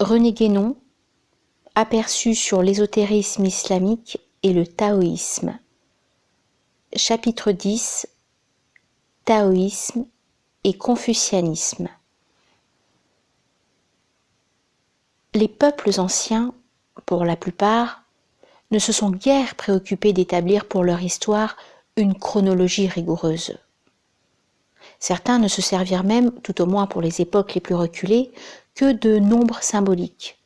René Guénon, Aperçu sur l'ésotérisme islamique et le taoïsme. Chapitre 10. Taoïsme et confucianisme. Les peuples anciens, pour la plupart, ne se sont guère préoccupés d'établir pour leur histoire une chronologie rigoureuse. Certains ne se servirent même, tout au moins pour les époques les plus reculées, que de nombres symboliques,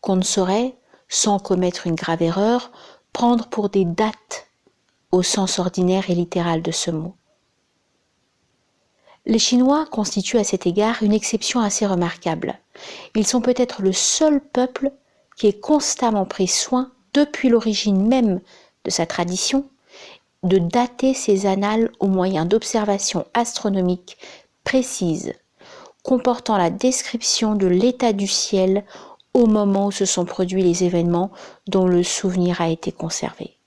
qu'on ne saurait, sans commettre une grave erreur, prendre pour des dates au sens ordinaire et littéral de ce mot. Les Chinois constituent à cet égard une exception assez remarquable. Ils sont peut-être le seul peuple qui ait constamment pris soin, depuis l'origine même de sa tradition, de dater ses annales au moyen d'observations astronomiques précises, comportant la description de l'état du ciel au moment où se sont produits les événements dont le souvenir a été conservé.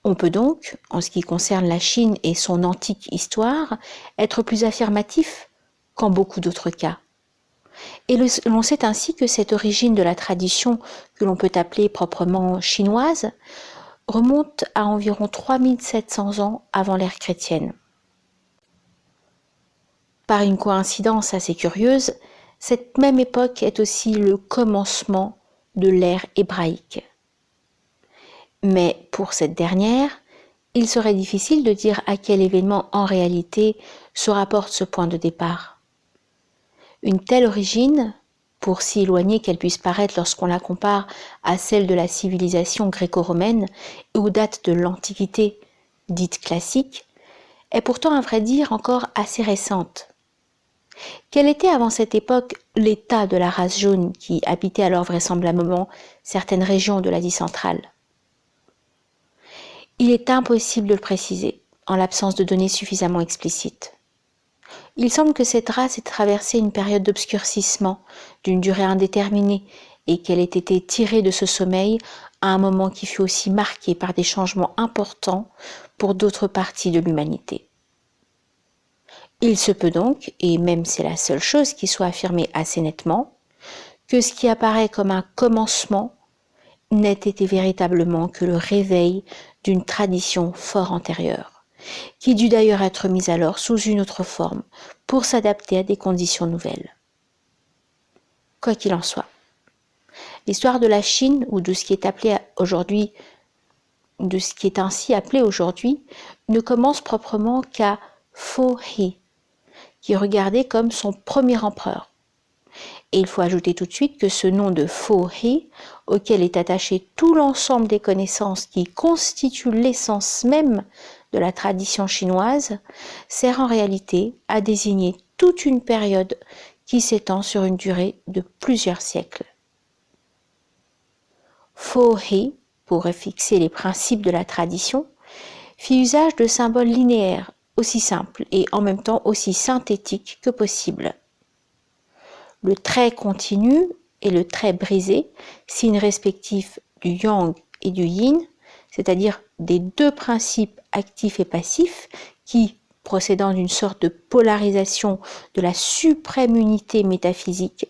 On peut donc, en ce qui concerne la Chine et son antique histoire, être plus affirmatif qu'en beaucoup d'autres cas. Et l'on sait ainsi que cette origine de la tradition, que l'on peut appeler proprement chinoise, remonte à environ 3700 ans avant l'ère chrétienne. Par une coïncidence assez curieuse, cette même époque est aussi le commencement de l'ère hébraïque. Mais pour cette dernière, il serait difficile de dire à quel événement en réalité se rapporte ce point de départ. Une telle origine, pour si éloignée qu'elle puisse paraître lorsqu'on la compare à celle de la civilisation gréco-romaine et aux dates de l'Antiquité dite classique, est pourtant à vrai dire encore assez récente. Quel était avant cette époque l'état de la race jaune qui habitait alors vraisemblablement certaines régions de l'Asie centrale ? Il est impossible de le préciser, en l'absence de données suffisamment explicites. Il semble que cette race ait traversé une période d'obscurcissement d'une durée indéterminée et qu'elle ait été tirée de ce sommeil à un moment qui fut aussi marqué par des changements importants pour d'autres parties de l'humanité. Il se peut donc, et même c'est la seule chose qui soit affirmée assez nettement, que ce qui apparaît comme un commencement n'ait été véritablement que le réveil d'une tradition fort antérieure, qui dut d'ailleurs être mise alors sous une autre forme pour s'adapter à des conditions nouvelles. Quoi qu'il en soit, l'histoire de la Chine ou de ce qui est appelé aujourd'hui, de ce qui est ainsi appelé aujourd'hui, ne commence proprement qu'à Fo He, qui est regardé comme son premier empereur. Et il faut ajouter tout de suite que ce nom de Fo He, auquel est attaché tout l'ensemble des connaissances qui constituent l'essence même de la tradition chinoise, sert en réalité à désigner toute une période qui s'étend sur une durée de plusieurs siècles. Fo He, pour fixer les principes de la tradition, fit usage de symboles linéaires, aussi simples et en même temps aussi synthétiques que possible. Le trait continu et le trait brisé, signes respectifs du yang et du yin, c'est-à-dire des deux principes actifs et passifs qui, procédant d'une sorte de polarisation de la suprême unité métaphysique,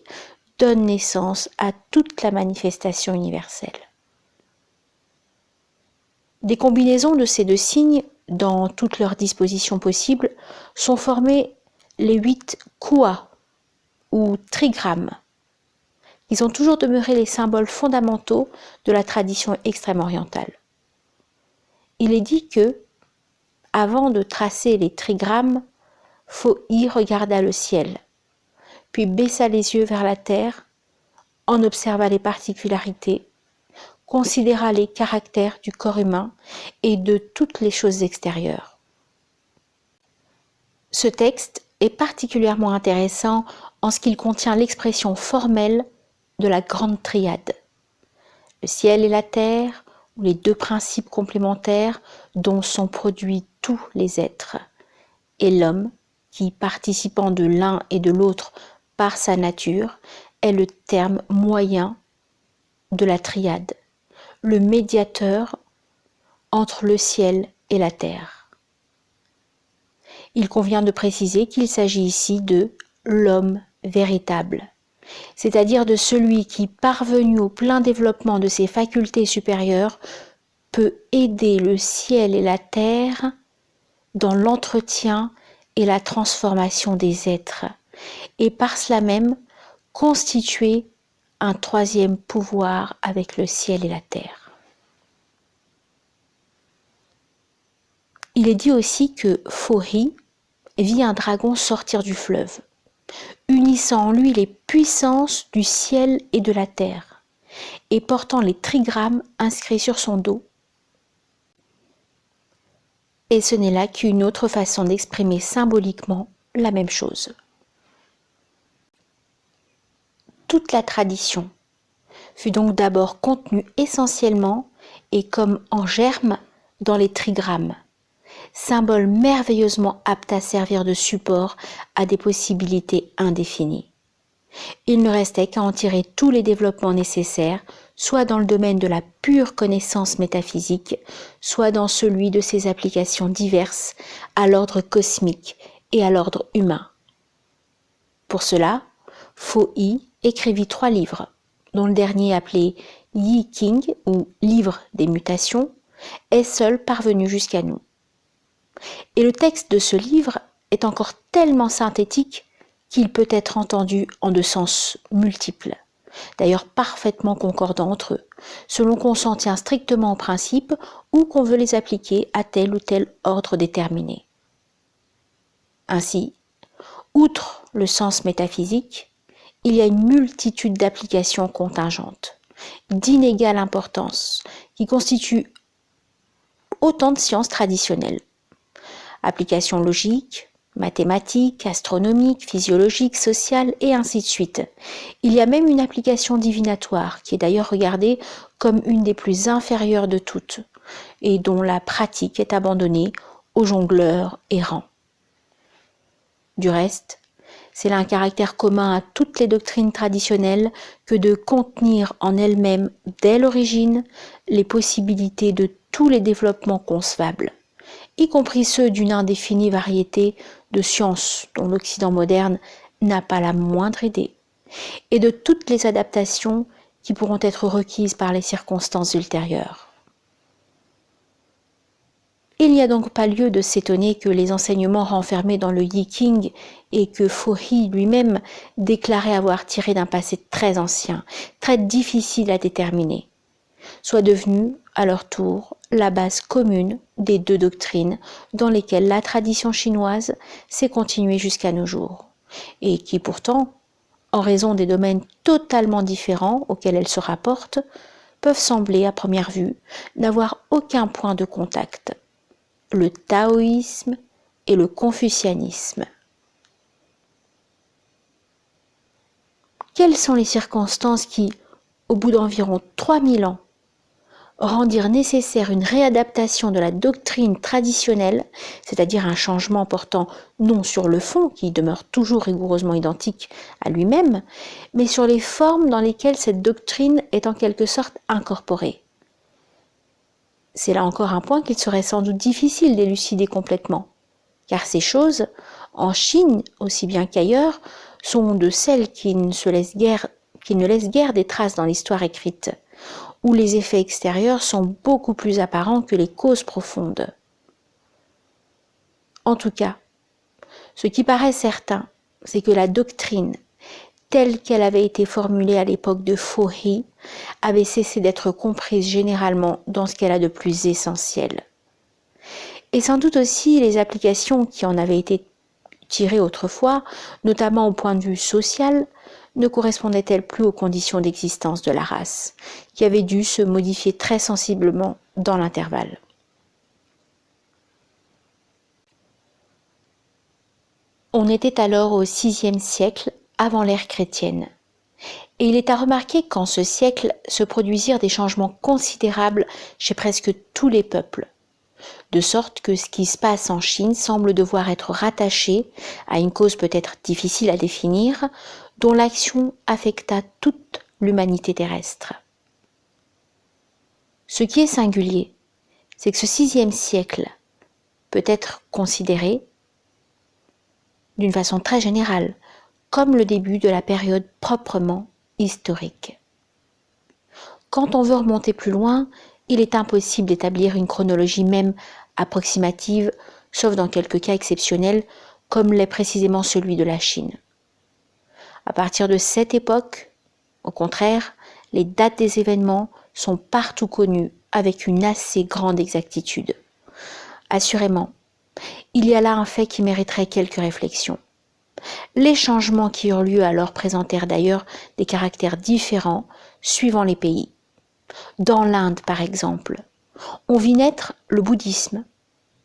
donnent naissance à toute la manifestation universelle. Des combinaisons de ces deux signes, dans toutes leurs dispositions possibles, sont formées les 8 kuas, ou trigrammes. Ils ont toujours demeuré les symboles fondamentaux de la tradition extrême-orientale. Il est dit que, avant de tracer les trigrammes, Fo He regarda le ciel, puis baissa les yeux vers la terre, en observa les particularités, considéra les caractères du corps humain et de toutes les choses extérieures. Ce texte est particulièrement intéressant en ce qu'il contient l'expression formelle de la grande triade. Le ciel et la terre, ou les deux principes complémentaires dont sont produits tous les êtres, et l'homme, qui, participant de l'un et de l'autre par sa nature, est le terme moyen de la triade, le médiateur entre le ciel et la terre. Il convient de préciser qu'il s'agit ici de l'homme véritable, c'est-à-dire de celui qui, parvenu au plein développement de ses facultés supérieures, peut aider le ciel et la terre dans l'entretien et la transformation des êtres, et par cela même constituer un troisième pouvoir avec le ciel et la terre. Il est dit aussi que Fori vit un dragon sortir du fleuve, unissant en lui les puissances du ciel et de la terre, et portant les trigrammes inscrits sur son dos. Et ce n'est là qu'une autre façon d'exprimer symboliquement la même chose. Toute la tradition fut donc d'abord contenue essentiellement et comme en germe dans les trigrammes, symbole merveilleusement apte à servir de support à des possibilités indéfinies. Il ne restait qu'à en tirer tous les développements nécessaires, soit dans le domaine de la pure connaissance métaphysique, soit dans celui de ses applications diverses à l'ordre cosmique et à l'ordre humain. Pour cela, Fo-Hi écrivit 3 livres, dont le dernier appelé Yi King ou Livre des mutations, est seul parvenu jusqu'à nous. Et le texte de ce livre est encore tellement synthétique qu'il peut être entendu en 2 sens multiples, d'ailleurs parfaitement concordants entre eux, selon qu'on s'en tient strictement aux principes ou qu'on veut les appliquer à tel ou tel ordre déterminé. Ainsi, outre le sens métaphysique, il y a une multitude d'applications contingentes, d'inégale importance, qui constituent autant de sciences traditionnelles. Applications logiques, mathématiques, astronomiques, physiologiques, sociales et ainsi de suite. Il y a même une application divinatoire qui est d'ailleurs regardée comme une des plus inférieures de toutes et dont la pratique est abandonnée aux jongleurs errants. Du reste, c'est là un caractère commun à toutes les doctrines traditionnelles que de contenir en elles-mêmes, dès l'origine, les possibilités de tous les développements concevables, y compris ceux d'une indéfinie variété de sciences dont l'Occident moderne n'a pas la moindre idée, et de toutes les adaptations qui pourront être requises par les circonstances ultérieures. Il n'y a donc pas lieu de s'étonner que les enseignements renfermés dans le Yi King et que Fo-Hi lui-même déclarait avoir tiré d'un passé très ancien, très difficile à déterminer, soient devenus, à leur tour, la base commune des 2 doctrines dans lesquelles la tradition chinoise s'est continuée jusqu'à nos jours, et qui pourtant, en raison des domaines totalement différents auxquels elles se rapportent, peuvent sembler à première vue n'avoir aucun point de contact. Le taoïsme et le confucianisme. Quelles sont les circonstances qui, au bout d'environ 3000 ans, rendirent nécessaire une réadaptation de la doctrine traditionnelle, c'est-à-dire un changement portant non sur le fond, qui demeure toujours rigoureusement identique à lui-même, mais sur les formes dans lesquelles cette doctrine est en quelque sorte incorporée. C'est là encore un point qu'il serait sans doute difficile d'élucider complètement, car ces choses, en Chine aussi bien qu'ailleurs, sont de celles qui ne laissent guère des traces dans l'histoire écrite, où les effets extérieurs sont beaucoup plus apparents que les causes profondes. En tout cas, ce qui paraît certain, c'est que la doctrine, telle qu'elle avait été formulée à l'époque de Fo-Hi, avait cessé d'être comprise généralement dans ce qu'elle a de plus essentiel. Et sans doute aussi les applications qui en avaient été tirées autrefois, notamment au point de vue social, ne correspondaient-elles plus aux conditions d'existence de la race, qui avaient dû se modifier très sensiblement dans l'intervalle. On était alors au VIe siècle avant l'ère chrétienne. Et il est à remarquer qu'en ce siècle se produisirent des changements considérables chez presque tous les peuples, de sorte que ce qui se passe en Chine semble devoir être rattaché à une cause peut-être difficile à définir, dont l'action affecta toute l'humanité terrestre. Ce qui est singulier, c'est que ce VIe siècle peut être considéré, d'une façon très générale, comme le début de la période proprement historique. Quand on veut remonter plus loin, il est impossible d'établir une chronologie même approximative, sauf dans quelques cas exceptionnels, comme l'est précisément celui de la Chine. À partir de cette époque, au contraire, les dates des événements sont partout connues avec une assez grande exactitude. Assurément, il y a là un fait qui mériterait quelques réflexions. Les changements qui eurent lieu alors présentèrent d'ailleurs des caractères différents suivant les pays. Dans l'Inde, par exemple, on vit naître le bouddhisme,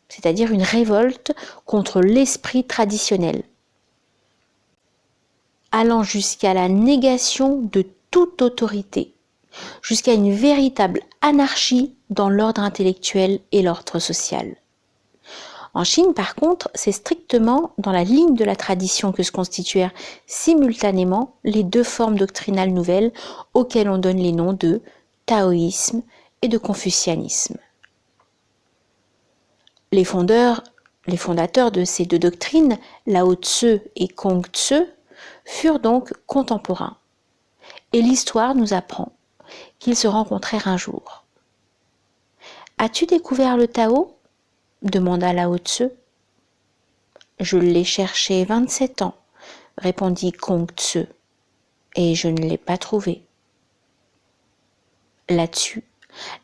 c'est-à-dire une révolte contre l'esprit traditionnel, allant jusqu'à la négation de toute autorité, jusqu'à une véritable anarchie dans l'ordre intellectuel et l'ordre social. En Chine, par contre, c'est strictement dans la ligne de la tradition que se constituèrent simultanément les deux formes doctrinales nouvelles auxquelles on donne les noms de taoïsme et de confucianisme. Les fondateurs de ces deux doctrines, Lao Tzu et Kong Tzu, furent donc contemporains. Et l'histoire nous apprend qu'ils se rencontrèrent un jour. « As-tu découvert le Tao ?» demanda Lao Tzu. « Je l'ai cherché 27 ans, répondit Kong Tzu, et je ne l'ai pas trouvé. » Là-dessus,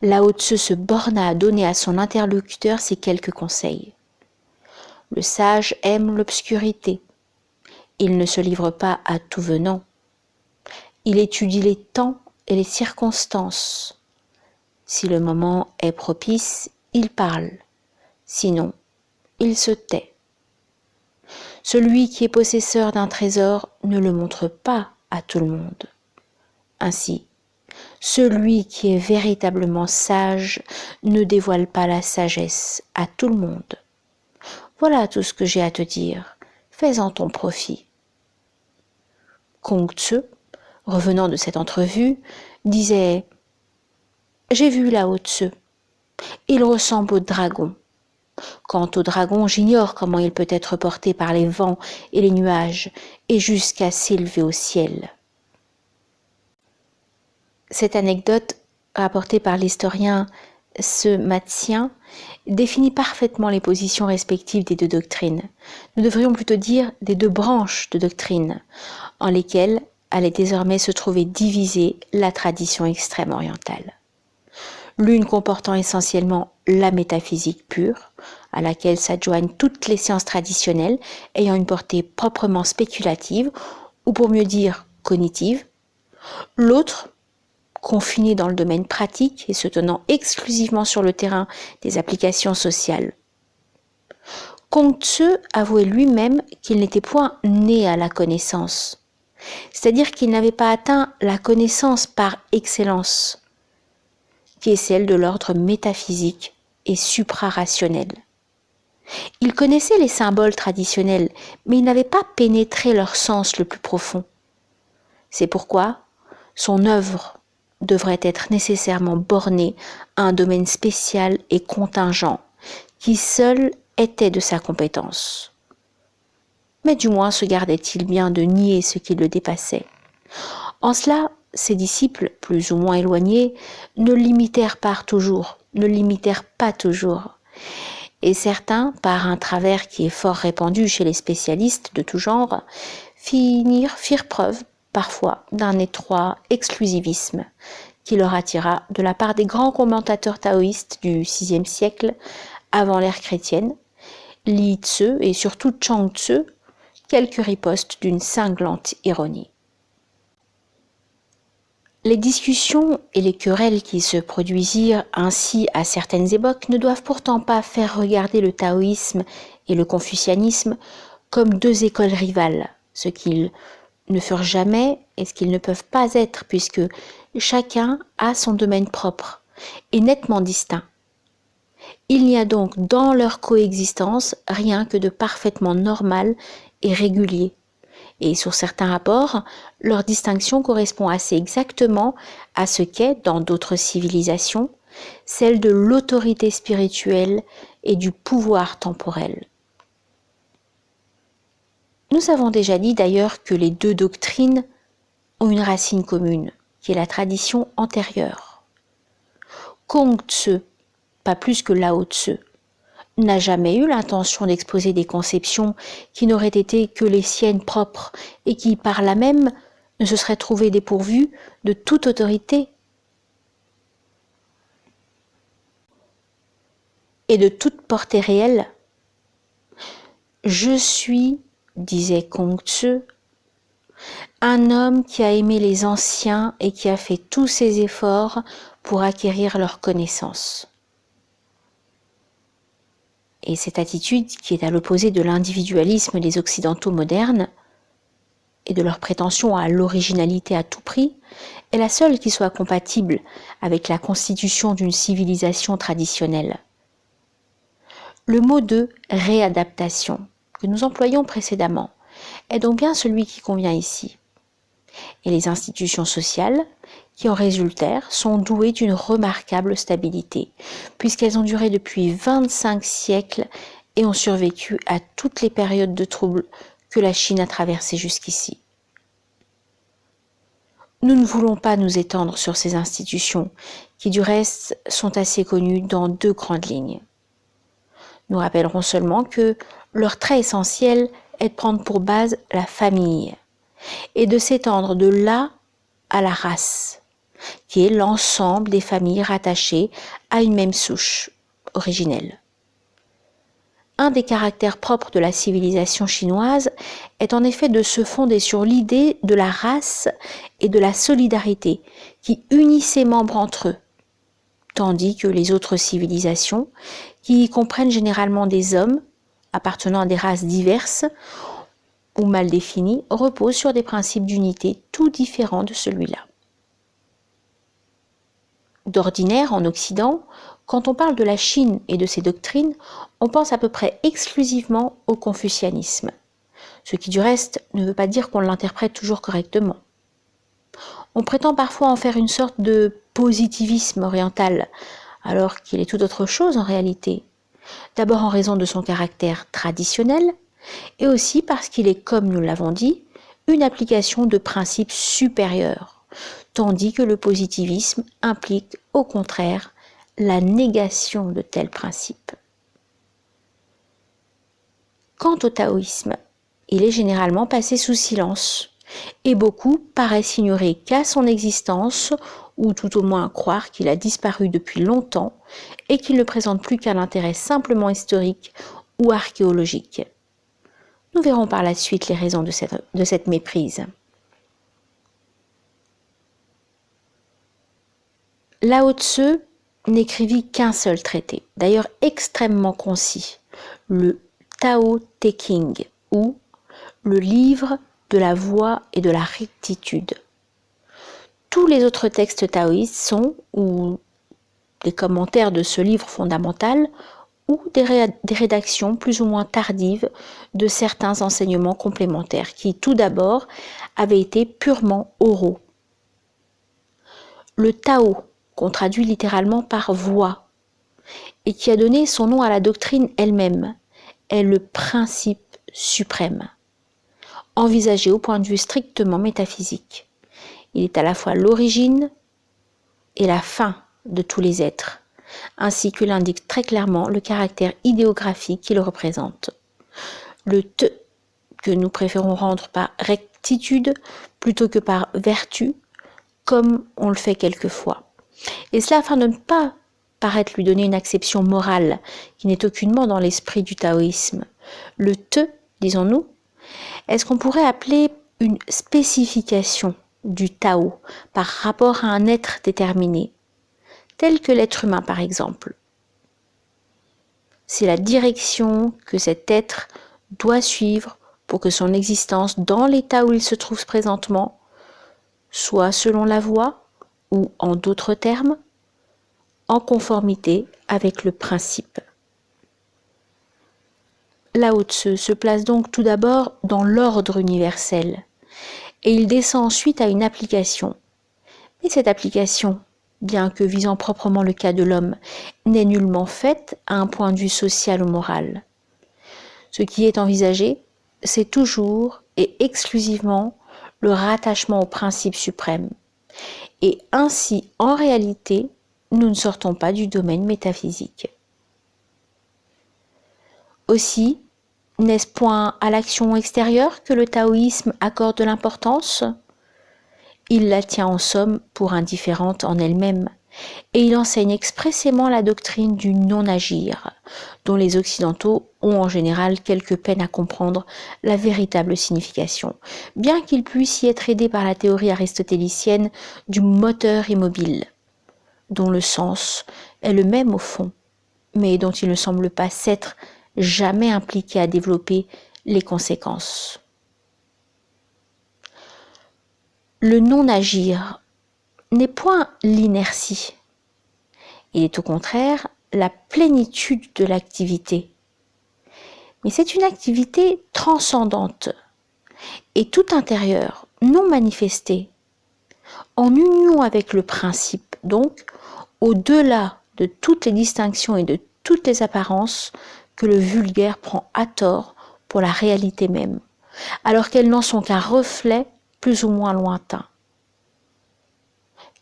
Lao Tzu se borna à donner à son interlocuteur ces quelques conseils. Le sage aime l'obscurité. Il ne se livre pas à tout venant. Il étudie les temps et les circonstances. Si le moment est propice, il parle. Sinon, il se tait. Celui qui est possesseur d'un trésor ne le montre pas à tout le monde. Ainsi, celui qui est véritablement sage ne dévoile pas la sagesse à tout le monde. Voilà tout ce que j'ai à te dire. Fais-en ton profit. Kong Tzu, revenant de cette entrevue, disait « J'ai vu Lao Tzu. Il ressemble au dragon. Quant au dragon, j'ignore comment il peut être porté par les vents et les nuages et jusqu'à s'élever au ciel. » Cette anecdote, rapportée par l'historien Sematsien, définit parfaitement les positions respectives des deux doctrines. Nous devrions plutôt dire des deux branches de doctrine, en lesquelles allait désormais se trouver divisée la tradition extrême orientale. L'une comportant essentiellement la métaphysique pure, à laquelle s'adjoignent toutes les sciences traditionnelles ayant une portée proprement spéculative, ou pour mieux dire cognitive. L'autre, confinée dans le domaine pratique et se tenant exclusivement sur le terrain des applications sociales. Kong Tzu avouait lui-même qu'il n'était point né à la connaissance, c'est-à-dire qu'il n'avait pas atteint la connaissance par excellence, qui est celle de l'ordre métaphysique et suprarationnel. Il connaissait les symboles traditionnels, mais il n'avait pas pénétré leur sens le plus profond. C'est pourquoi son œuvre devrait être nécessairement bornée à un domaine spécial et contingent, qui seul était de sa compétence. Mais du moins se gardait-il bien de nier ce qui le dépassait. En cela, ses disciples, plus ou moins éloignés, ne l'imitèrent pas toujours, et certains, par un travers qui est fort répandu chez les spécialistes de tout genre, firent preuve parfois d'un étroit exclusivisme qui leur attira de la part des grands commentateurs taoïstes du VIe siècle avant l'ère chrétienne, Li Tzu et surtout Chang Tzu, quelques ripostes d'une cinglante ironie. Les discussions et les querelles qui se produisirent ainsi à certaines époques ne doivent pourtant pas faire regarder le taoïsme et le confucianisme comme deux écoles rivales, ce qu'ils ne furent jamais et ce qu'ils ne peuvent pas être puisque chacun a son domaine propre et nettement distinct. Il n'y a donc dans leur coexistence rien que de parfaitement normal et régulier. Et sur certains rapports, leur distinction correspond assez exactement à ce qu'est, dans d'autres civilisations, celle de l'autorité spirituelle et du pouvoir temporel. Nous avons déjà dit d'ailleurs que les deux doctrines ont une racine commune, qui est la tradition antérieure. Kongzi, pas plus que Lao Tzu, n'a jamais eu l'intention d'exposer des conceptions qui n'auraient été que les siennes propres et qui, par là même, ne se seraient trouvées dépourvues de toute autorité et de toute portée réelle. Je suis, disait Kongzi, un homme qui a aimé les anciens et qui a fait tous ses efforts pour acquérir leur connaissance. Et cette attitude, qui est à l'opposé de l'individualisme des Occidentaux modernes et de leur prétention à l'originalité à tout prix, est la seule qui soit compatible avec la constitution d'une civilisation traditionnelle. Le mot de réadaptation que nous employons précédemment est donc bien celui qui convient ici. Et les institutions sociales qui en résultèrent sont douées d'une remarquable stabilité, puisqu'elles ont duré depuis 25 siècles et ont survécu à toutes les périodes de troubles que la Chine a traversées jusqu'ici. Nous ne voulons pas nous étendre sur ces institutions, qui du reste sont assez connues dans deux grandes lignes. Nous rappellerons seulement que leur trait essentiel est de prendre pour base la famille, et de s'étendre de là à la race, qui est l'ensemble des familles rattachées à une même souche originelle. Un des caractères propres de la civilisation chinoise est en effet de se fonder sur l'idée de la race et de la solidarité qui unit ses membres entre eux, tandis que les autres civilisations, qui comprennent généralement des hommes appartenant à des races diverses ou mal définies, reposent sur des principes d'unité tout différents de celui-là. D'ordinaire, en Occident, quand on parle de la Chine et de ses doctrines, on pense à peu près exclusivement au confucianisme, ce qui du reste ne veut pas dire qu'on l'interprète toujours correctement. On prétend parfois en faire une sorte de positivisme oriental, alors qu'il est tout autre chose en réalité. D'abord en raison de son caractère traditionnel, et aussi parce qu'il est, comme nous l'avons dit, une application de principes supérieurs, tandis que le positivisme implique, au contraire, la négation de tels principes. Quant au taoïsme, il est généralement passé sous silence, et beaucoup paraissent ignorer qu'à son existence, ou tout au moins croire qu'il a disparu depuis longtemps, et qu'il ne présente plus qu'un intérêt simplement historique ou archéologique. Nous verrons par la suite les raisons de cette méprise. Lao Tzu n'écrivit qu'un seul traité, d'ailleurs extrêmement concis, le Tao Te Ching, ou le livre de la voie et de la rectitude. Tous les autres textes taoïstes sont, ou des commentaires de ce livre fondamental, ou des rédactions plus ou moins tardives de certains enseignements complémentaires qui, tout d'abord, avaient été purement oraux. Le Tao, qu'on traduit littéralement par voie, et qui a donné son nom à la doctrine elle-même, est le principe suprême, envisagé au point de vue strictement métaphysique. Il est à la fois l'origine et la fin de tous les êtres, ainsi que l'indique très clairement le caractère idéographique qu'il représente. Le te, que nous préférons rendre par rectitude plutôt que par vertu, comme on le fait quelquefois. Et cela afin de ne pas paraître lui donner une acception morale qui n'est aucunement dans l'esprit du taoïsme. Le te, disons-nous, est ce qu'on pourrait appeler une spécification du Tao par rapport à un être déterminé, tel que l'être humain par exemple. C'est la direction que cet être doit suivre pour que son existence dans l'état où il se trouve présentement soit selon la voie ou, en d'autres termes, en conformité avec le principe. Lao Tzu se place donc tout d'abord dans l'ordre universel et il descend ensuite à une application. Mais cette application, bien que visant proprement le cas de l'homme, n'est nullement faite à un point de vue social ou moral. Ce qui est envisagé c'est toujours et exclusivement le rattachement au principe suprême. Et ainsi, en réalité, nous ne sortons pas du domaine métaphysique. Aussi, n'est-ce point à l'action extérieure que le taoïsme accorde de l'importance ? Il la tient en somme pour indifférente en elle-même, et il enseigne expressément la doctrine du non-agir, dont les Occidentaux ont en général quelque peine à comprendre la véritable signification, bien qu'ils puissent y être aidés par la théorie aristotélicienne du moteur immobile, dont le sens est le même au fond, mais dont il ne semble pas s'être jamais impliqué à développer les conséquences. Le non-agir n'est point l'inertie, il est au contraire la plénitude de l'activité. Mais c'est une activité transcendante et tout intérieure, non manifestée, en union avec le principe, donc au-delà de toutes les distinctions et de toutes les apparences que le vulgaire prend à tort pour la réalité même, alors qu'elles n'en sont qu'un reflet plus ou moins lointain.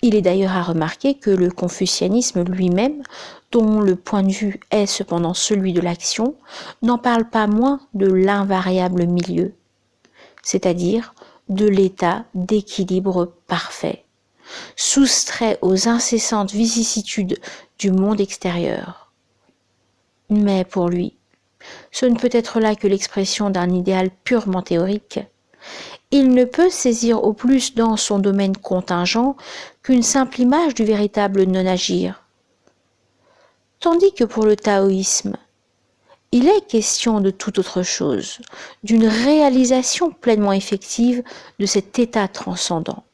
Il est d'ailleurs à remarquer que le confucianisme lui-même, dont le point de vue est cependant celui de l'action, n'en parle pas moins de l'invariable milieu, c'est-à-dire de l'état d'équilibre parfait, soustrait aux incessantes vicissitudes du monde extérieur. Mais pour lui, ce ne peut être là que l'expression d'un idéal purement théorique. Il ne peut saisir au plus dans son domaine contingent qu'une simple image du véritable non-agir. Tandis que pour le taoïsme, il est question de toute autre chose, d'une réalisation pleinement effective de cet état transcendant.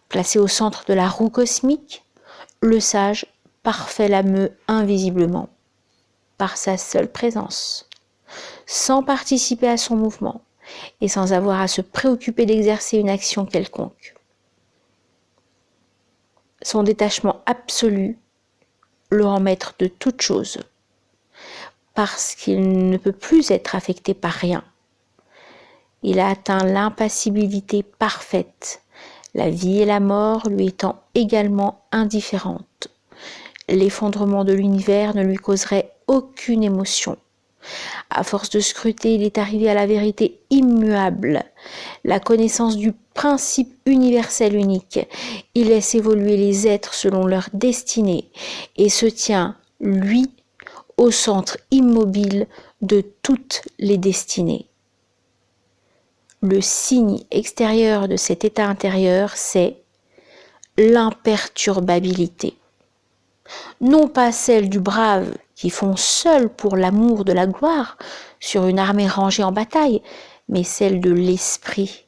Placé au centre de la roue cosmique, le sage parfait la meut invisiblement, par sa seule présence, sans participer à son mouvement et sans avoir à se préoccuper d'exercer une action quelconque. Son détachement absolu le rend maître de toute chose, parce qu'il ne peut plus être affecté par rien. Il a atteint l'impassibilité parfaite, la vie et la mort lui étant également indifférentes. L'effondrement de l'univers ne lui causerait aucune émotion. À force de scruter, il est arrivé à la vérité immuable, la connaissance du principe universel unique. Il laisse évoluer les êtres selon leur destinée et se tient, lui, au centre immobile de toutes les destinées. Le signe extérieur de cet état intérieur, c'est l'imperturbabilité. Non pas celle du brave qui fonce seul pour l'amour de la gloire sur une armée rangée en bataille, mais celle de l'esprit,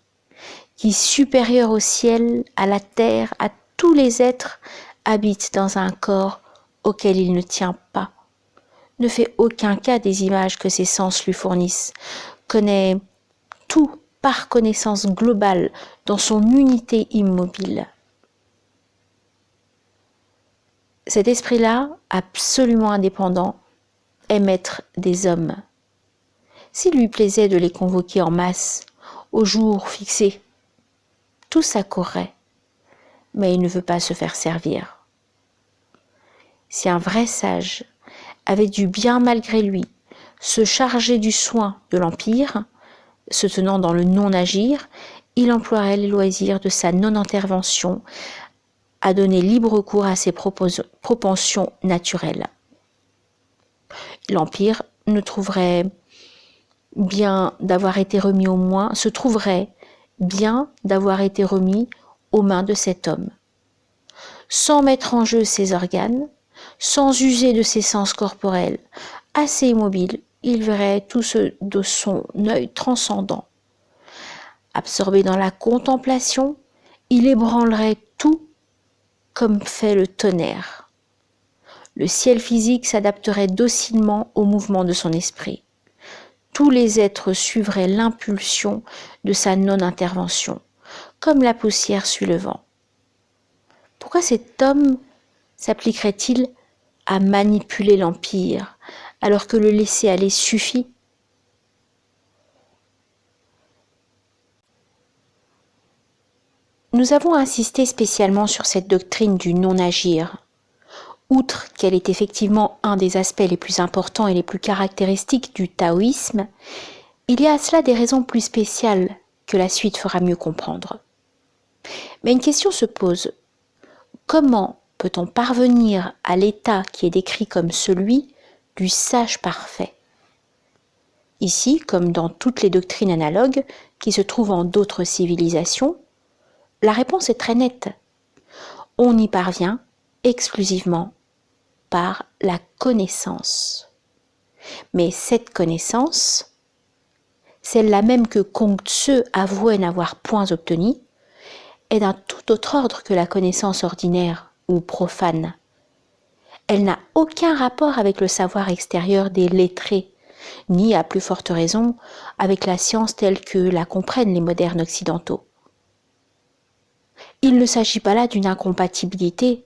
qui, supérieur au ciel, à la terre, à tous les êtres, habite dans un corps auquel il ne tient pas, ne fait aucun cas des images que ses sens lui fournissent, connaît tout par connaissance globale dans son unité immobile. Cet esprit-là, absolument indépendant, est maître des hommes. S'il lui plaisait de les convoquer en masse, au jour fixé, tous accourraient, mais il ne veut pas se faire servir. Si un vrai sage avait dû bien malgré lui se charger du soin de l'Empire, se tenant dans le non-agir, il emploierait les loisirs de sa non-intervention à donner libre cours à ses propensions naturelles. L'Empire se trouverait bien d'avoir été remis aux mains de cet homme. Sans mettre en jeu ses organes, sans user de ses sens corporels, assez immobile, il verrait tout ce de son œil transcendant. Absorbé dans la contemplation, il ébranlerait tout comme fait le tonnerre. Le ciel physique s'adapterait docilement au mouvement de son esprit. Tous les êtres suivraient l'impulsion de sa non-intervention, comme la poussière suit le vent. Pourquoi cet homme s'appliquerait-il à manipuler l'Empire, alors que le laisser-aller suffit ? Nous avons insisté spécialement sur cette doctrine du non-agir. Outre qu'elle est effectivement un des aspects les plus importants et les plus caractéristiques du taoïsme, il y a à cela des raisons plus spéciales que la suite fera mieux comprendre. Mais une question se pose. Comment peut-on parvenir à l'état qui est décrit comme celui du sage parfait ? Ici, comme dans toutes les doctrines analogues qui se trouvent en d'autres civilisations, la réponse est très nette. On y parvient exclusivement par la connaissance. Mais cette connaissance, celle-là même que Kongtse avouait n'avoir point obtenue, est d'un tout autre ordre que la connaissance ordinaire ou profane. Elle n'a aucun rapport avec le savoir extérieur des lettrés, ni à plus forte raison avec la science telle que la comprennent les modernes occidentaux. Il ne s'agit pas là d'une incompatibilité,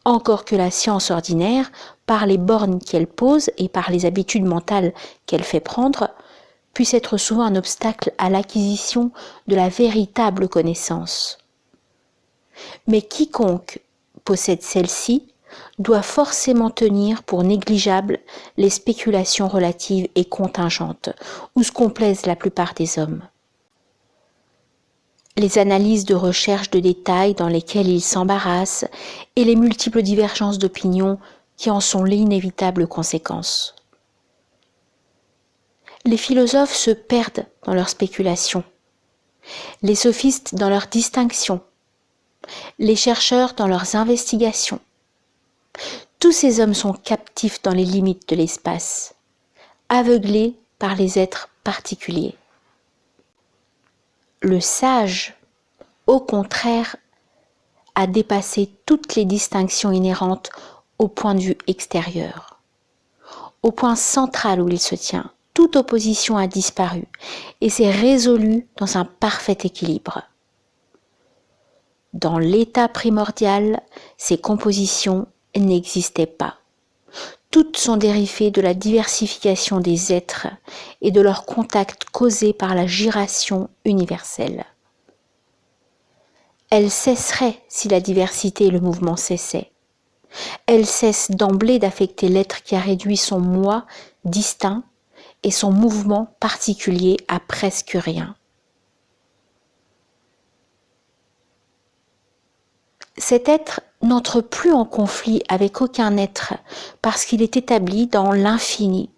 encore que la science ordinaire, par les bornes qu'elle pose et par les habitudes mentales qu'elle fait prendre, puisse être souvent un obstacle à l'acquisition de la véritable connaissance. Mais quiconque possède celle-ci doit forcément tenir pour négligeables les spéculations relatives et contingentes, où se complaisent la plupart des hommes. Les analyses de recherche de détails dans lesquelles ils s'embarrassent et les multiples divergences d'opinion qui en sont l'inévitable conséquence. Les philosophes se perdent dans leurs spéculations, les sophistes dans leurs distinctions, les chercheurs dans leurs investigations. Tous ces hommes sont captifs dans les limites de l'espace, aveuglés par les êtres particuliers. Le sage, au contraire, a dépassé toutes les distinctions inhérentes au point de vue extérieur. Au point central où il se tient, toute opposition a disparu et s'est résolue dans un parfait équilibre. Dans l'état primordial, ces compositions n'existaient pas. Toutes sont dérivées de la diversification des êtres et de leur contact causé par la giration universelle. Elles cesseraient si la diversité et le mouvement cessaient. Elles cessent d'emblée d'affecter l'être qui a réduit son moi distinct et son mouvement particulier à presque rien. Cet être n'entre plus en conflit avec aucun être parce qu'il est établi dans l'infini,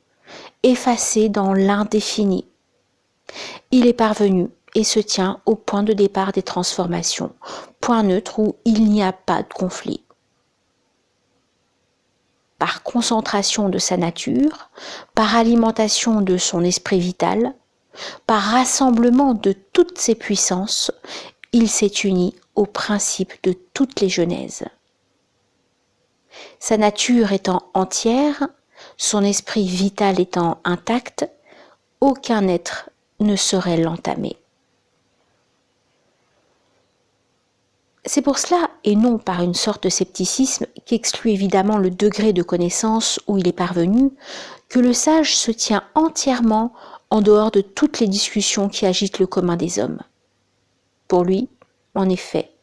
effacé dans l'indéfini. Il est parvenu et se tient au point de départ des transformations, point neutre où il n'y a pas de conflit. Par concentration de sa nature, par alimentation de son esprit vital, par rassemblement de toutes ses puissances, il s'est uni au principe de toutes les genèses. Sa nature étant entière, son esprit vital étant intact, aucun être ne saurait l'entamer. C'est pour cela, et non par une sorte de scepticisme qu'exclut évidemment le degré de connaissance où il est parvenu, que le sage se tient entièrement en dehors de toutes les discussions qui agitent le commun des hommes. Pour lui, en effet,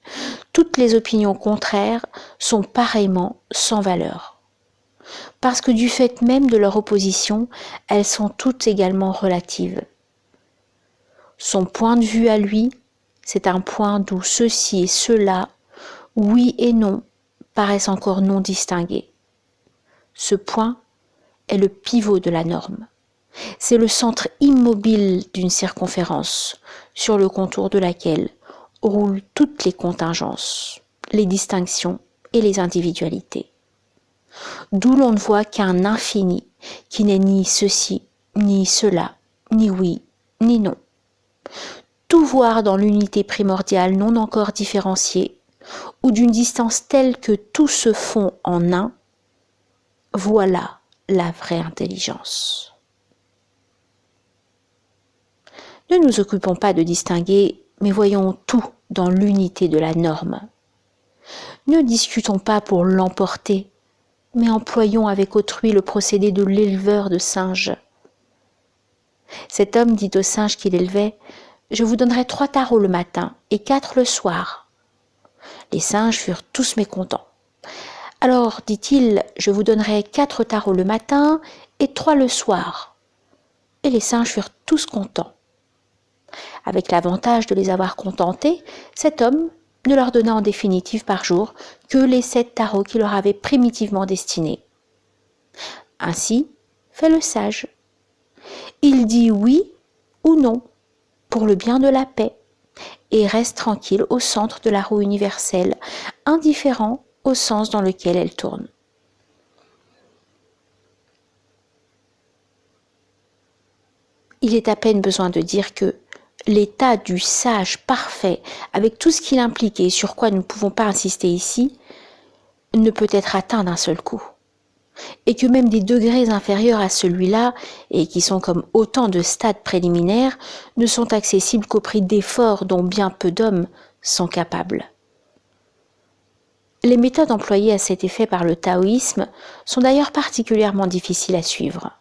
toutes les opinions contraires sont pareillement sans valeur, parce que du fait même de leur opposition, elles sont toutes également relatives. Son point de vue à lui, c'est un point d'où ceci et cela, oui et non, paraissent encore non distingués. Ce point est le pivot de la norme. C'est le centre immobile d'une circonférence, sur le contour de laquelle roulent toutes les contingences, les distinctions et les individualités. D'où l'on ne voit qu'un infini qui n'est ni ceci, ni cela, ni oui, ni non. Tout voir dans l'unité primordiale non encore différenciée, ou d'une distance telle que tout se fond en un, voilà la vraie intelligence. Ne nous occupons pas de distinguer, mais voyons tout dans l'unité de la norme. Ne discutons pas pour l'emporter, mais employons avec autrui le procédé de l'éleveur de singes. Cet homme dit au singe qu'il élevait « Je vous donnerai 3 tarots le matin et 4 le soir. Les singes furent tous mécontents. Alors, dit-il, je vous donnerai 4 tarots le matin et 3 le soir. Et les singes furent tous contents. Avec l'avantage de les avoir contentés, cet homme ne leur donna en définitive par jour que les 7 tarots qu'il leur avait primitivement destinés. Ainsi fait le sage. Il dit oui ou non pour le bien de la paix et reste tranquille au centre de la roue universelle, indifférent au sens dans lequel elle tourne. Il est à peine besoin de dire que l'état du sage parfait, avec tout ce qu'il implique et sur quoi nous ne pouvons pas insister ici, ne peut être atteint d'un seul coup. Et que même des degrés inférieurs à celui-là, et qui sont comme autant de stades préliminaires, ne sont accessibles qu'au prix d'efforts dont bien peu d'hommes sont capables. Les méthodes employées à cet effet par le taoïsme sont d'ailleurs particulièrement difficiles à suivre,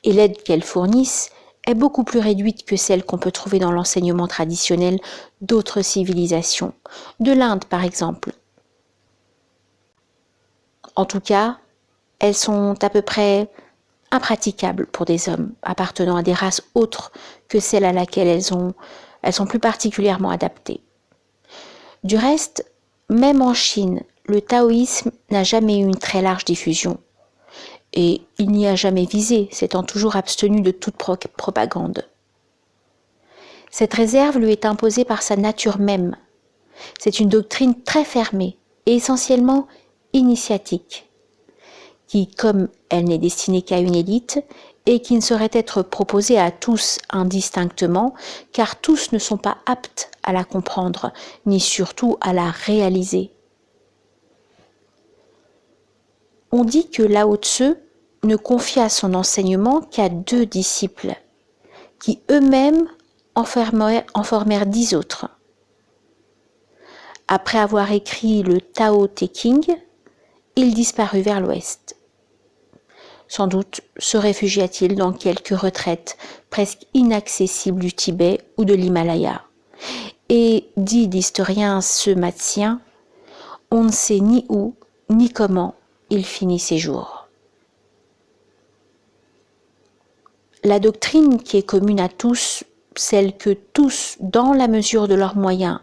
et l'aide qu'elles fournissent est beaucoup plus réduite que celle qu'on peut trouver dans l'enseignement traditionnel d'autres civilisations, de l'Inde par exemple. En tout cas, elles sont à peu près impraticables pour des hommes appartenant à des races autres que celle à laquelle elles sont plus particulièrement adaptées. Du reste, même en Chine, le taoïsme n'a jamais eu une très large diffusion. Et il n'y a jamais visé, s'étant toujours abstenu de toute propagande. Cette réserve lui est imposée par sa nature même. C'est une doctrine très fermée et essentiellement initiatique, qui, comme elle n'est destinée qu'à une élite, et qui ne saurait être proposée à tous indistinctement, car tous ne sont pas aptes à la comprendre, ni surtout à la réaliser. On dit que Lao Tzu ne confia son enseignement qu'à 2 disciples, qui eux-mêmes en formèrent 10 autres. Après avoir écrit le Tao Te Ching, il disparut vers l'ouest. Sans doute se réfugia-t-il dans quelque retraite presque inaccessible du Tibet ou de l'Himalaya. Et, dit l'historien Seumatzien, on ne sait ni où ni comment il finit ses jours. La doctrine qui est commune à tous, celle que tous, dans la mesure de leurs moyens,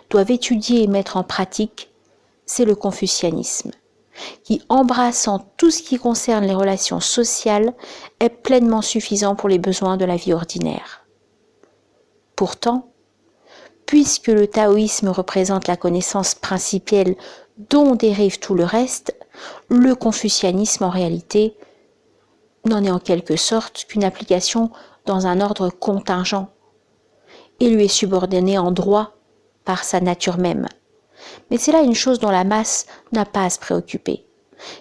doivent étudier et mettre en pratique, c'est le confucianisme, qui, embrassant tout ce qui concerne les relations sociales, est pleinement suffisant pour les besoins de la vie ordinaire. Pourtant, puisque le taoïsme représente la connaissance principielle dont dérive tout le reste, le confucianisme en réalité n'en est en quelque sorte qu'une application dans un ordre contingent et lui est subordonné en droit par sa nature même. Mais c'est là une chose dont la masse n'a pas à se préoccuper,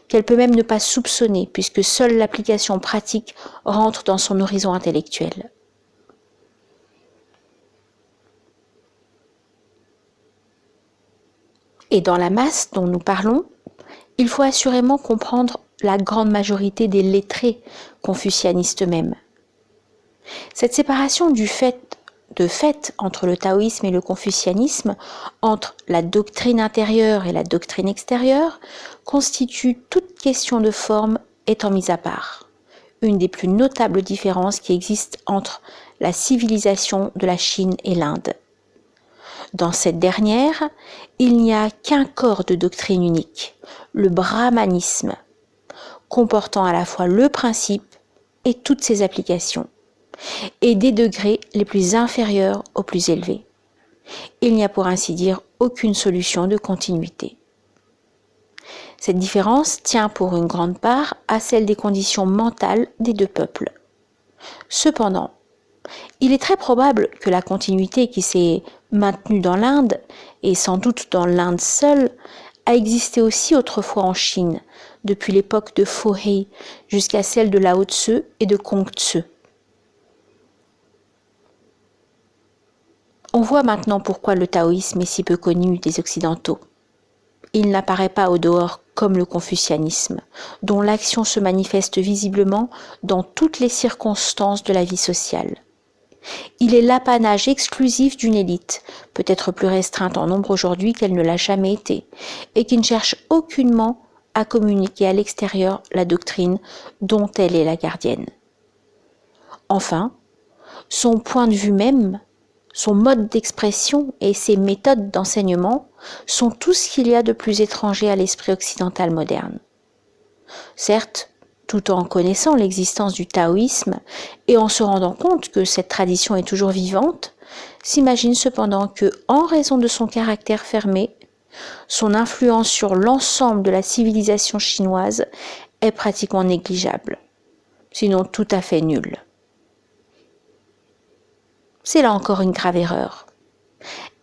qu'elle peut même ne pas soupçonner puisque seule l'application pratique rentre dans son horizon intellectuel. Et dans la masse dont nous parlons, il faut assurément comprendre la grande majorité des lettrés confucianistes eux-mêmes. Cette séparation de fait entre le taoïsme et le confucianisme, entre la doctrine intérieure et la doctrine extérieure, constitue toute question de forme étant mise à part. Une des plus notables différences qui existent entre la civilisation de la Chine et l'Inde. Dans cette dernière, il n'y a qu'un corps de doctrine unique, le brahmanisme, comportant à la fois le principe et toutes ses applications, et des degrés les plus inférieurs aux plus élevés. Il n'y a pour ainsi dire aucune solution de continuité. Cette différence tient pour une grande part à celle des conditions mentales des 2 peuples. Cependant, il est très probable que la continuité qui s'est maintenue dans l'Inde, et sans doute dans l'Inde seule, a existé aussi autrefois en Chine, depuis l'époque de Fohei jusqu'à celle de Lao Tzu et de Kongtse. On voit maintenant pourquoi le taoïsme est si peu connu des Occidentaux. Il n'apparaît pas au dehors comme le confucianisme, dont l'action se manifeste visiblement dans toutes les circonstances de la vie sociale. Il est l'apanage exclusif d'une élite, peut-être plus restreinte en nombre aujourd'hui qu'elle ne l'a jamais été, et qui ne cherche aucunement à communiquer à l'extérieur la doctrine dont elle est la gardienne. Enfin, son point de vue même, son mode d'expression et ses méthodes d'enseignement sont tout ce qu'il y a de plus étranger à l'esprit occidental moderne. Certes, tout en connaissant l'existence du taoïsme et en se rendant compte que cette tradition est toujours vivante, s'imagine cependant que, en raison de son caractère fermé, son influence sur l'ensemble de la civilisation chinoise est pratiquement négligeable, sinon tout à fait nulle. C'est là encore une grave erreur.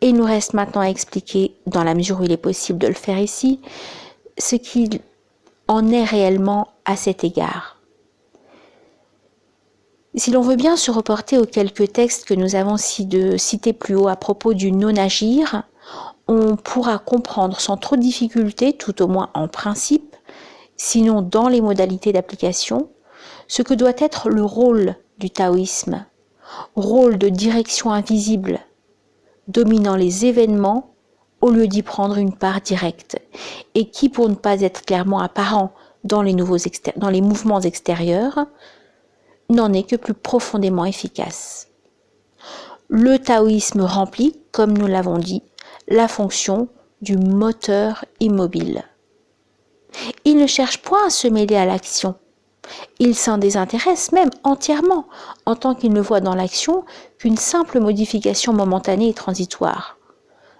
Et il nous reste maintenant à expliquer, dans la mesure où il est possible de le faire ici, ce qu'il en est réellement à cet égard. Si l'on veut bien se reporter aux quelques textes que nous avons cités plus haut à propos du non-agir, on pourra comprendre sans trop de difficulté, tout au moins en principe, sinon dans les modalités d'application, ce que doit être le rôle du taoïsme, rôle de direction invisible, dominant les événements au lieu d'y prendre une part directe, et qui, pour ne pas être clairement apparent dans les mouvements extérieurs, n'en est que plus profondément efficace. Le taoïsme remplit, comme nous l'avons dit, la fonction du moteur immobile. Il ne cherche point à se mêler à l'action. Il s'en désintéresse même entièrement, en tant qu'il ne voit dans l'action qu'une simple modification momentanée et transitoire,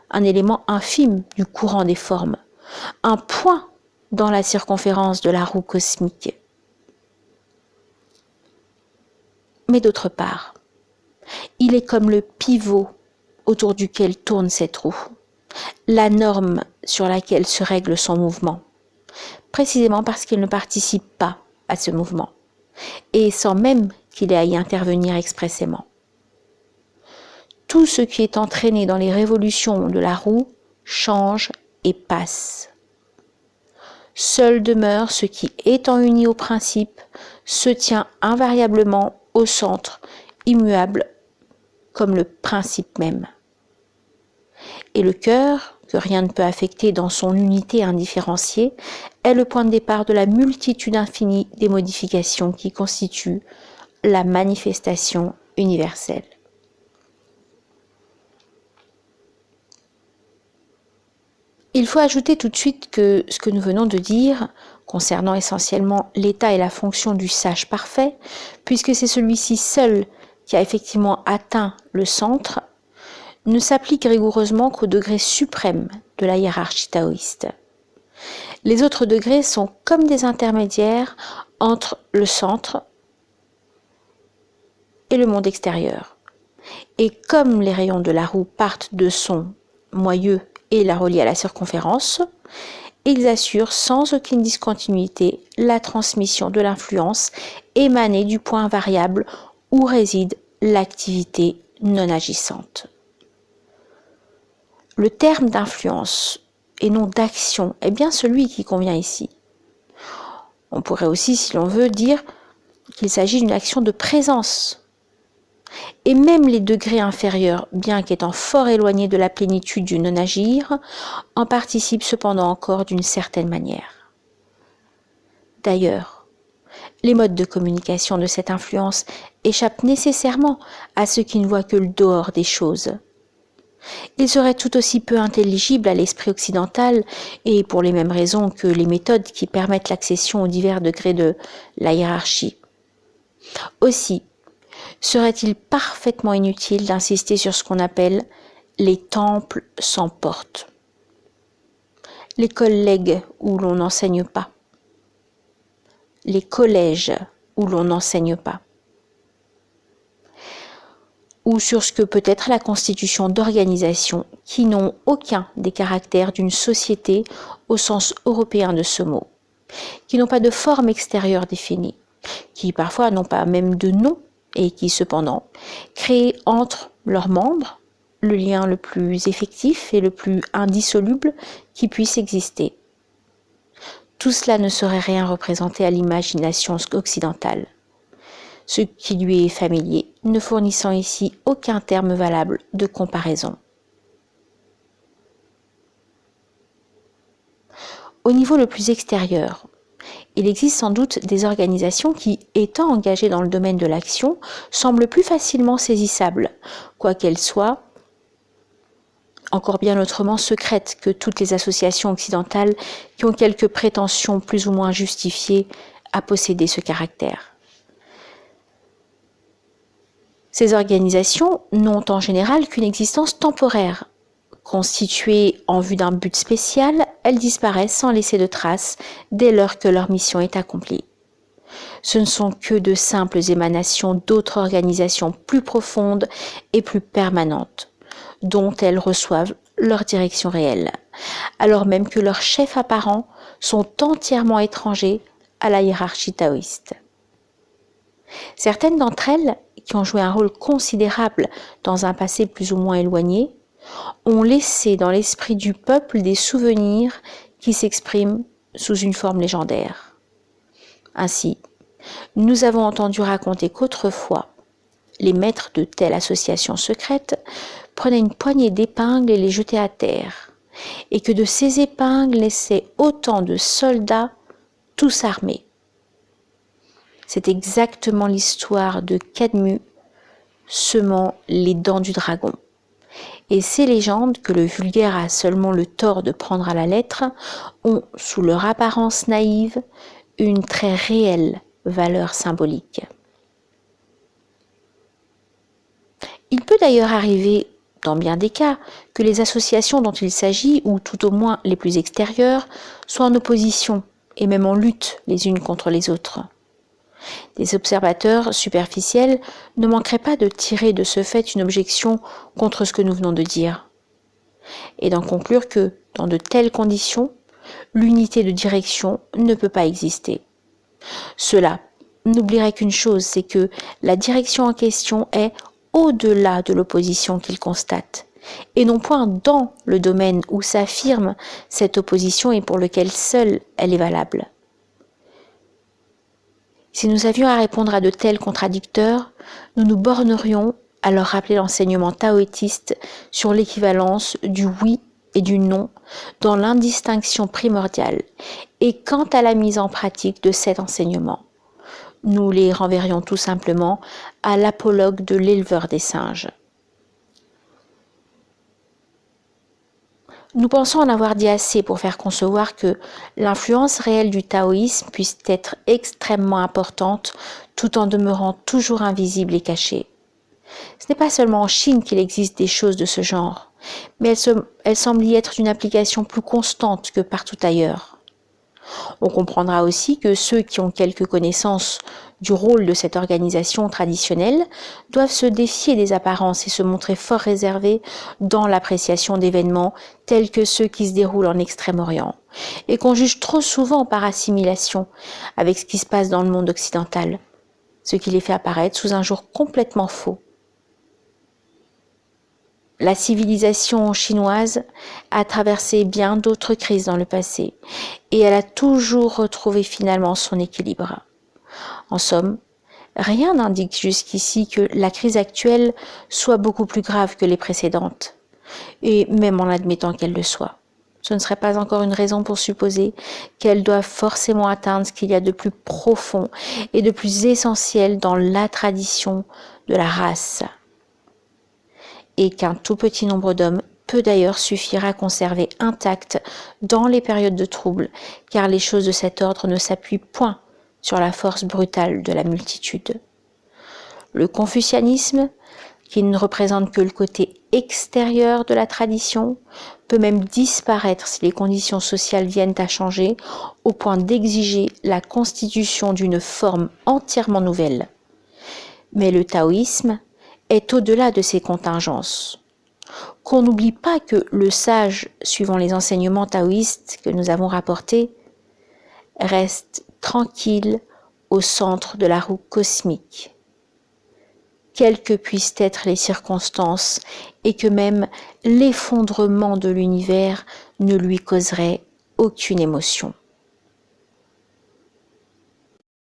un élément infime du courant des formes, un point dans la circonférence de la roue cosmique. Mais d'autre part, il est comme le pivot autour duquel tourne cette roue, la norme sur laquelle se règle son mouvement, précisément parce qu'il ne participe pas à ce mouvement, et sans même qu'il ait à y intervenir expressément. Tout ce qui est entraîné dans les révolutions de la roue change et passe. Seul demeure ce qui, étant uni au principe, se tient invariablement au centre, immuable comme le principe même. Et le cœur, que rien ne peut affecter dans son unité indifférenciée, est le point de départ de la multitude infinie des modifications qui constituent la manifestation universelle. Il faut ajouter tout de suite que ce que nous venons de dire, concernant essentiellement l'état et la fonction du sage parfait, puisque c'est celui-ci seul qui a effectivement atteint le centre, ne s'applique rigoureusement qu'au degré suprême de la hiérarchie taoïste. Les autres degrés sont comme des intermédiaires entre le centre et le monde extérieur. Et comme les rayons de la roue partent de son moyeu et la relient à la circonférence, ils assurent sans aucune discontinuité la transmission de l'influence émanée du point variable où réside l'activité non agissante. Le terme d'influence et non d'action est bien celui qui convient ici. On pourrait aussi, si l'on veut, dire qu'il s'agit d'une action de présence. Et même les degrés inférieurs, bien qu'étant fort éloignés de la plénitude du non-agir, en participent cependant encore d'une certaine manière. D'ailleurs, les modes de communication de cette influence échappent nécessairement à ceux qui ne voient que le dehors des choses. Ils seraient tout aussi peu intelligibles à l'esprit occidental, et pour les mêmes raisons que les méthodes qui permettent l'accession aux divers degrés de la hiérarchie. Aussi, serait-il parfaitement inutile d'insister sur ce qu'on appelle les temples sans porte, les collègues où l'on n'enseigne pas, les collèges où l'on n'enseigne pas, ou sur ce que peut être la constitution d'organisations qui n'ont aucun des caractères d'une société au sens européen de ce mot, qui n'ont pas de forme extérieure définie, qui parfois n'ont pas même de nom, et qui cependant créent entre leurs membres le lien le plus effectif et le plus indissoluble qui puisse exister. Tout cela ne saurait rien représenter à l'imagination occidentale. ce qui lui est familier, ne fournissant ici aucun terme valable de comparaison. Au niveau le plus extérieur, il existe sans doute des organisations qui, étant engagées dans le domaine de l'action, semblent plus facilement saisissables, quoiqu'elles soient encore bien autrement secrètes que toutes les associations occidentales qui ont quelques prétentions plus ou moins justifiées à posséder ce caractère. Ces organisations n'ont en général qu'une existence temporaire. Constituées en vue d'un but spécial, elles disparaissent sans laisser de traces dès lors que leur mission est accomplie. Ce ne sont que de simples émanations d'autres organisations plus profondes et plus permanentes, dont elles reçoivent leur direction réelle, alors même que leurs chefs apparents sont entièrement étrangers à la hiérarchie taoïste. Certaines d'entre elles, qui ont joué un rôle considérable dans un passé plus ou moins éloigné, ont laissé dans l'esprit du peuple des souvenirs qui s'expriment sous une forme légendaire. Ainsi, nous avons entendu raconter qu'autrefois, les maîtres de telle association secrète prenaient une poignée d'épingles et les jetaient à terre, et que de ces épingles naissaient autant de soldats, tous armés. C'est exactement l'histoire de Kadmu semant les dents du dragon. Et ces légendes, que le vulgaire a seulement le tort de prendre à la lettre, ont, sous leur apparence naïve, une très réelle valeur symbolique. Il peut d'ailleurs arriver, dans bien des cas, que les associations dont il s'agit, ou tout au moins les plus extérieures, soient en opposition et même en lutte les unes contre les autres. Des observateurs superficiels ne manqueraient pas de tirer de ce fait une objection contre ce que nous venons de dire, et d'en conclure que, dans de telles conditions, l'unité de direction ne peut pas exister. Cela n'oublierait qu'une chose, c'est que la direction en question est au-delà de l'opposition qu'ils constatent, et non point dans le domaine où s'affirme cette opposition et pour lequel seule elle est valable. Si nous avions à répondre à de tels contradicteurs, nous nous bornerions à leur rappeler l'enseignement taoïste sur l'équivalence du oui et du non dans l'indistinction primordiale, et quant à la mise en pratique de cet enseignement, nous les renverrions tout simplement à l'apologue de l'éleveur des singes. Nous pensons en avoir dit assez pour faire concevoir que l'influence réelle du taoïsme puisse être extrêmement importante tout en demeurant toujours invisible et cachée. Ce n'est pas seulement en Chine qu'il existe des choses de ce genre, mais elles semblent y être d'une application plus constante que partout ailleurs. On comprendra aussi que ceux qui ont quelques connaissances du rôle de cette organisation traditionnelle doivent se défier des apparences et se montrer fort réservés dans l'appréciation d'événements tels que ceux qui se déroulent en Extrême-Orient, et qu'on juge trop souvent par assimilation avec ce qui se passe dans le monde occidental, ce qui les fait apparaître sous un jour complètement faux. La civilisation chinoise a traversé bien d'autres crises dans le passé et elle a toujours retrouvé finalement son équilibre. En somme, rien n'indique jusqu'ici que la crise actuelle soit beaucoup plus grave que les précédentes, et même en admettant qu'elle le soit. Ce ne serait pas encore une raison pour supposer qu'elle doit forcément atteindre ce qu'il y a de plus profond et de plus essentiel dans la tradition de la race, et qu'un tout petit nombre d'hommes peut d'ailleurs suffire à conserver intact dans les périodes de trouble, car les choses de cet ordre ne s'appuient point sur la force brutale de la multitude. Le confucianisme, qui ne représente que le côté extérieur de la tradition, peut même disparaître si les conditions sociales viennent à changer, au point d'exiger la constitution d'une forme entièrement nouvelle. Mais le taoïsme est au-delà de ces contingences. Qu'on n'oublie pas que le sage, suivant les enseignements taoïstes que nous avons rapportés, reste tranquille au centre de la roue cosmique, quelles que puissent être les circonstances, et que même l'effondrement de l'univers ne lui causerait aucune émotion.